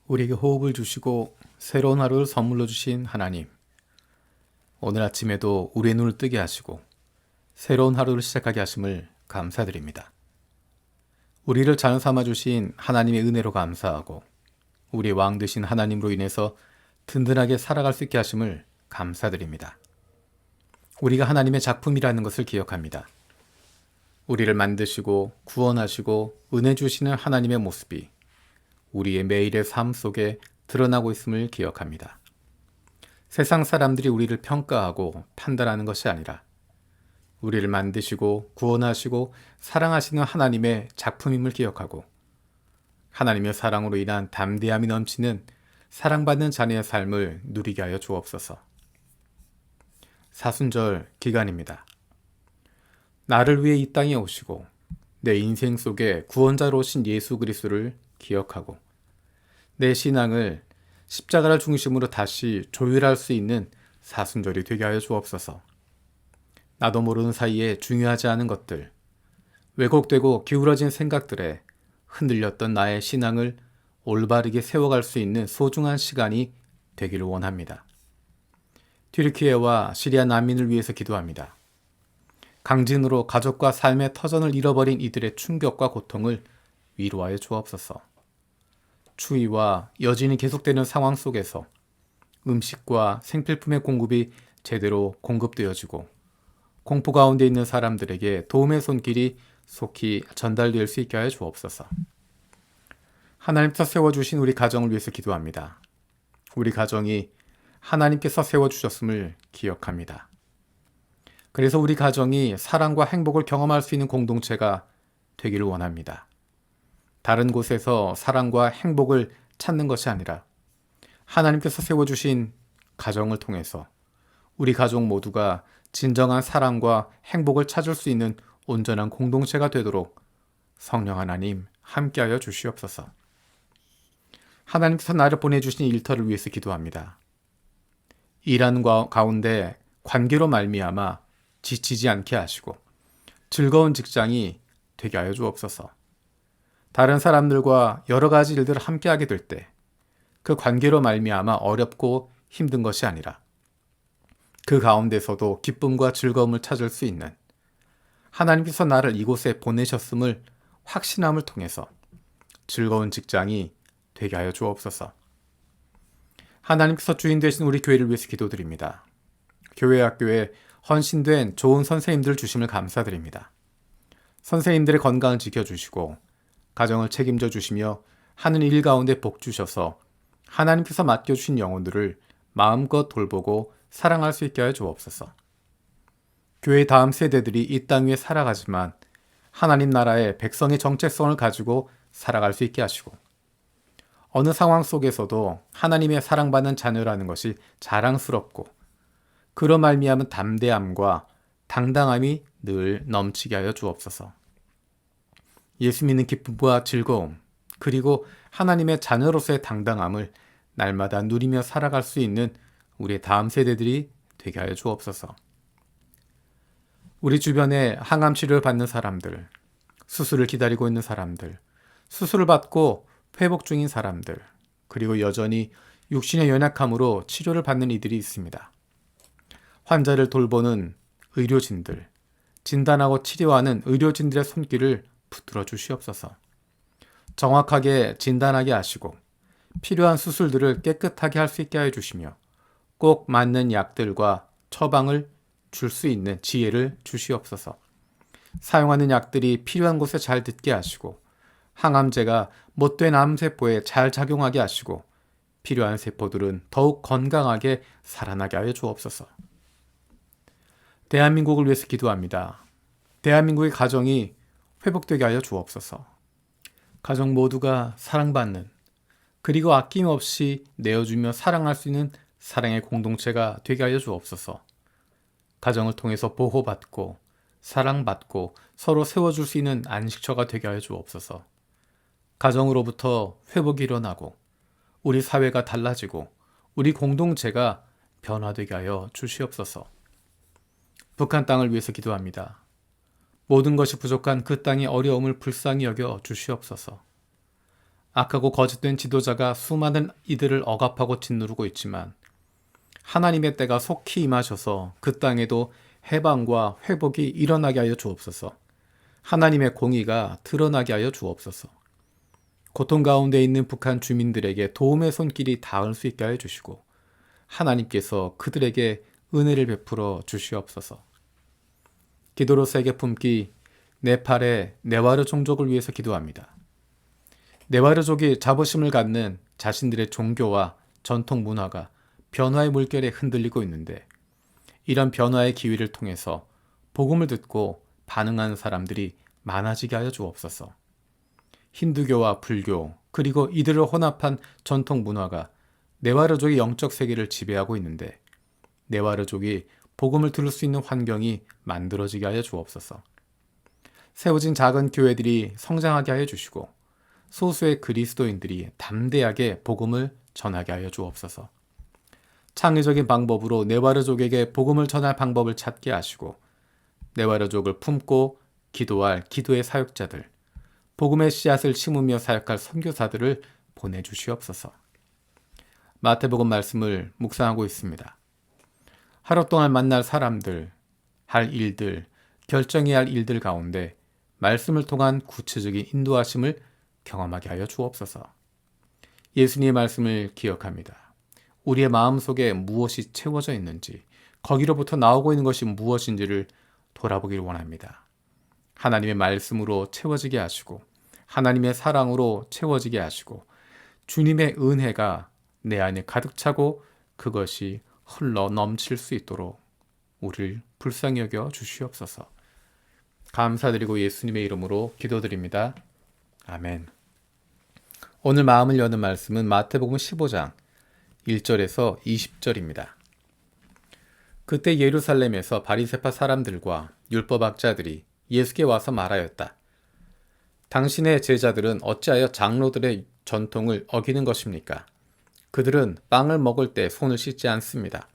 우리에게 호흡을 주시고 새로운 하루를 선물로 주신 하나님, 오늘 아침에도 우리의 눈을 뜨게 하시고 새로운 하루를 시작하게 하심을 감사드립니다. 우리를 자녀 삼아 주신 하나님의 은혜로 감사하고 우리의 왕 되신 하나님으로 인해서 든든하게 살아갈 수 있게 하심을 감사드립니다. 우리가 하나님의 작품이라는 것을 기억합니다. 우리를 만드시고 구원하시고 은혜 주시는 하나님의 모습이 우리의 매일의 삶 속에 드러나고 있음을 기억합니다. 세상 사람들이 우리를 평가하고 판단하는 것이 아니라 우리를 만드시고 구원하시고 사랑하시는 하나님의 작품임을 기억하고 하나님의 사랑으로 인한 담대함이 넘치는 사랑받는 자녀의 삶을 누리게 하여 주옵소서. 사순절 기간입니다. 나를 위해 이 땅에 오시고 내 인생 속에 구원자로 오신 예수 그리스도를 기억하고 내 신앙을 십자가를 중심으로 다시 조율할 수 있는 사순절이 되게 하여 주옵소서. 나도 모르는 사이에 중요하지 않은 것들, 왜곡되고 기울어진 생각들에 흔들렸던 나의 신앙을 올바르게 세워갈 수 있는 소중한 시간이 되기를 원합니다. 튀르키예와 시리아 난민을 위해서 기도합니다. 강진으로 가족과 삶의 터전을 잃어버린 이들의 충격과 고통을 위로하여 주옵소서. 추위와 여진이 계속되는 상황 속에서 음식과 생필품의 공급이 제대로 공급되어지고 공포 가운데 있는 사람들에게 도움의 손길이 속히 전달될 수 있게 하여 주옵소서. 하나님께서 세워주신 우리 가정을 위해서 기도합니다. 우리 가정이 하나님께서 세워주셨음을 기억합니다. 그래서 우리 가정이 사랑과 행복을 경험할 수 있는 공동체가 되기를 원합니다. 다른 곳에서 사랑과 행복을 찾는 것이 아니라 하나님께서 세워주신 가정을 통해서 우리 가족 모두가 진정한 사랑과 행복을 찾을 수 있는 온전한 공동체가 되도록 성령 하나님 함께하여 주시옵소서. 하나님께서 나를 보내주신 일터를 위해서 기도합니다. 일하는 가운데 관계로 말미암아 지치지 않게 하시고 즐거운 직장이 되게 하여 주옵소서. 다른 사람들과 여러 가지 일들을 함께하게 될 때 그 관계로 말미암아 어렵고 힘든 것이 아니라 그 가운데서도 기쁨과 즐거움을 찾을 수 있는 하나님께서 나를 이곳에 보내셨음을 확신함을 통해서 즐거운 직장이 되게 하여 주옵소서. 하나님께서 주인 되신 우리 교회를 위해서 기도드립니다. 교회 학교에 헌신된 좋은 선생님들 주심을 감사드립니다. 선생님들의 건강을 지켜주시고 가정을 책임져 주시며 하는 일 가운데 복 주셔서 하나님께서 맡겨주신 영혼들을 마음껏 돌보고 사랑할 수 있게 하여 주옵소서. 교회 다음 세대들이 이 땅 위에 살아가지만 하나님 나라의 백성의 정체성을 가지고 살아갈 수 있게 하시고 어느 상황 속에서도 하나님의 사랑받는 자녀라는 것이 자랑스럽고 그로 말미암은 담대함과 당당함이 늘 넘치게 하여 주옵소서. 예수 믿는 기쁨과 즐거움 그리고 하나님의 자녀로서의 당당함을 날마다 누리며 살아갈 수 있는 우리의 다음 세대들이 되게 하여 주옵소서. 우리 주변에 항암 치료를 받는 사람들, 수술을 기다리고 있는 사람들, 수술을 받고 회복 중인 사람들, 그리고 여전히 육신의 연약함으로 치료를 받는 이들이 있습니다. 환자를 돌보는 의료진들, 진단하고 치료하는 의료진들의 손길을 붙들어 주시옵소서. 정확하게 진단하게 하시고 필요한 수술들을 깨끗하게 할 수 있게 하여 주시며 꼭 맞는 약들과 처방을 줄 수 있는 지혜를 주시옵소서. 사용하는 약들이 필요한 곳에 잘 듣게 하시고 항암제가 못된 암세포에 잘 작용하게 하시고 필요한 세포들은 더욱 건강하게 살아나게 하여 주옵소서. 대한민국을 위해서 기도합니다. 대한민국의 가정이 회복되게 하여 주옵소서. 가정 모두가 사랑받는 그리고 아낌없이 내어주며 사랑할 수 있는 사랑의 공동체가 되게 하여 주옵소서. 가정을 통해서 보호받고 사랑받고 서로 세워줄 수 있는 안식처가 되게 하여 주옵소서. 가정으로부터 회복이 일어나고 우리 사회가 달라지고 우리 공동체가 변화되게 하여 주시옵소서. 북한 땅을 위해서 기도합니다. 모든 것이 부족한 그 땅의 어려움을 불쌍히 여겨 주시옵소서. 악하고 거짓된 지도자가 수많은 이들을 억압하고 짓누르고 있지만 하나님의 때가 속히 임하셔서 그 땅에도 해방과 회복이 일어나게 하여 주옵소서. 하나님의 공의가 드러나게 하여 주옵소서. 고통 가운데 있는 북한 주민들에게 도움의 손길이 닿을 수 있게 하여 주시고 하나님께서 그들에게 은혜를 베풀어 주시옵소서. 기도로 세계 품기 네팔의 네와르 종족을 위해서 기도합니다. 네와르족이 자부심을 갖는 자신들의 종교와 전통 문화가 변화의 물결에 흔들리고 있는데 이런 변화의 기회를 통해서 복음을 듣고 반응하는 사람들이 많아지게 하여 주옵소서. 힌두교와 불교 그리고 이들을 혼합한 전통 문화가 네와르족의 영적 세계를 지배하고 있는데 네와르족이 복음을 들을 수 있는 환경이 만들어지게 하여 주옵소서. 세워진 작은 교회들이 성장하게 하여 주시고 소수의 그리스도인들이 담대하게 복음을 전하게 하여 주옵소서. 창의적인 방법으로 네와르족에게 복음을 전할 방법을 찾게 하시고 네와르족을 품고 기도할 기도의 사역자들, 복음의 씨앗을 심으며 사역할 선교사들을 보내주시옵소서. 마태복음 말씀을 묵상하고 있습니다. 하루 동안 만날 사람들, 할 일들, 결정해야 할 일들 가운데 말씀을 통한 구체적인 인도하심을 경험하게 하여 주옵소서. 예수님의 말씀을 기억합니다. 우리의 마음속에 무엇이 채워져 있는지, 거기로부터 나오고 있는 것이 무엇인지를 돌아보길 원합니다. 하나님의 말씀으로 채워지게 하시고 하나님의 사랑으로 채워지게 하시고 주님의 은혜가 내 안에 가득 차고 그것이 흘러 넘칠 수 있도록 우리를 불쌍히 여겨 주시옵소서. 감사드리고 예수님의 이름으로 기도드립니다. 아멘. 오늘 마음을 여는 말씀은 마태복음 15장 1절에서 20절입니다. 그때 예루살렘에서 바리새파 사람들과 율법학자들이 예수께 와서 말하였다. 당신의 제자들은 어찌하여 장로들의 전통을 어기는 것입니까? 그들은 빵을 먹을 때 손을 씻지 않습니다.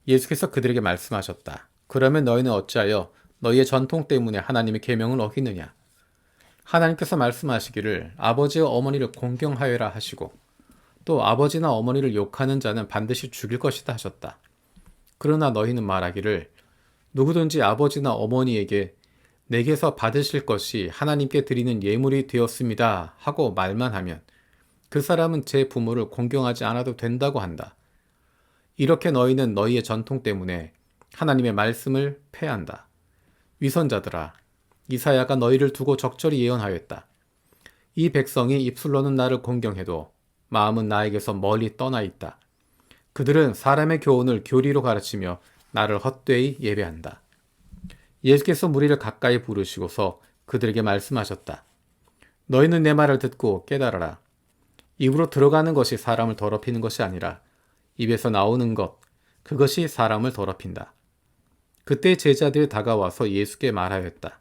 예수께서 그들에게 말씀하셨다. 그러면 너희는 어찌하여 너희의 전통 때문에 하나님의 계명을 어기느냐? 하나님께서 말씀하시기를 아버지와 어머니를 공경하여라 하시고 또 아버지나 어머니를 욕하는 자는 반드시 죽일 것이다 하셨다. 그러나 너희는 말하기를 누구든지 아버지나 어머니에게 내게서 받으실 것이 하나님께 드리는 예물이 되었습니다 하고 말만 하면 그 사람은 제 부모를 공경하지 않아도 된다고 한다. 이렇게 너희는 너희의 전통 때문에 하나님의 말씀을 폐한다. 위선자들아, 이사야가 너희를 두고 적절히 예언하였다. 이 백성이 입술로는 나를 공경해도 마음은 나에게서 멀리 떠나 있다. 그들은 사람의 교훈을 교리로 가르치며 나를 헛되이 예배한다. 예수께서 무리를 가까이 부르시고서 그들에게 말씀하셨다. 너희는 내 말을 듣고 깨달아라. 입으로 들어가는 것이 사람을 더럽히는 것이 아니라 입에서 나오는 것, 그것이 사람을 더럽힌다. 그때 제자들이 다가와서 예수께 말하였다.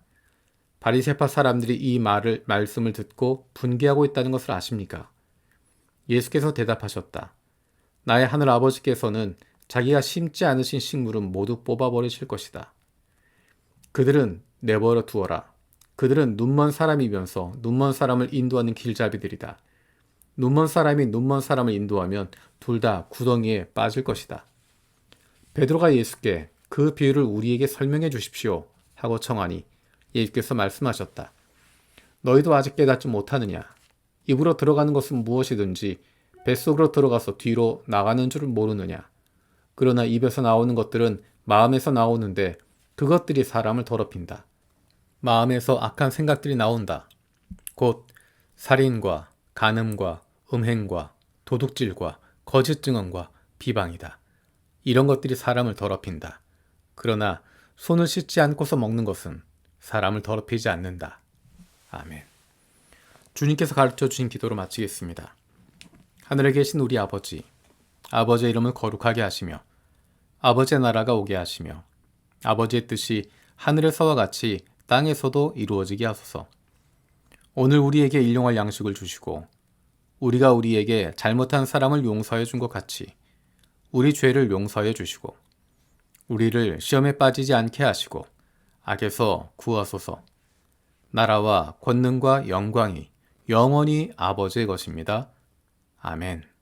바리새파 사람들이 이 말씀을 듣고 분개하고 있다는 것을 아십니까? 예수께서 대답하셨다. 나의 하늘 아버지께서는 자기가 심지 않으신 식물은 모두 뽑아버리실 것이다. 그들은 내버려 두어라. 그들은 눈먼 사람이면서 눈먼 사람을 인도하는 길잡이들이다. 눈먼 사람이 눈먼 사람을 인도하면 둘 다 구덩이에 빠질 것이다. 베드로가 예수께 그 비유를 우리에게 설명해 주십시오 하고 청하니 예수께서 말씀하셨다. 너희도 아직 깨닫지 못하느냐? 입으로 들어가는 것은 무엇이든지 뱃속으로 들어가서 뒤로 나가는 줄 모르느냐? 그러나 입에서 나오는 것들은 마음에서 나오는데 그것들이 사람을 더럽힌다. 마음에서 악한 생각들이 나온다. 곧 살인과 간음과 음행과 도둑질과 거짓 증언과 비방이다. 이런 것들이 사람을 더럽힌다. 그러나 손을 씻지 않고서 먹는 것은 사람을 더럽히지 않는다. 아멘. 주님께서 가르쳐 주신 기도로 마치겠습니다. 하늘에 계신 우리 아버지, 아버지의 이름을 거룩하게 하시며 아버지의 나라가 오게 하시며 아버지의 뜻이 하늘에서와 같이 땅에서도 이루어지게 하소서. 오늘 우리에게 일용할 양식을 주시고 우리가 우리에게 잘못한 사람을 용서해 준 것 같이 우리 죄를 용서해 주시고 우리를 시험에 빠지지 않게 하시고 악에서 구하소서. 나라와 권능과 영광이 영원히 아버지의 것입니다. 아멘.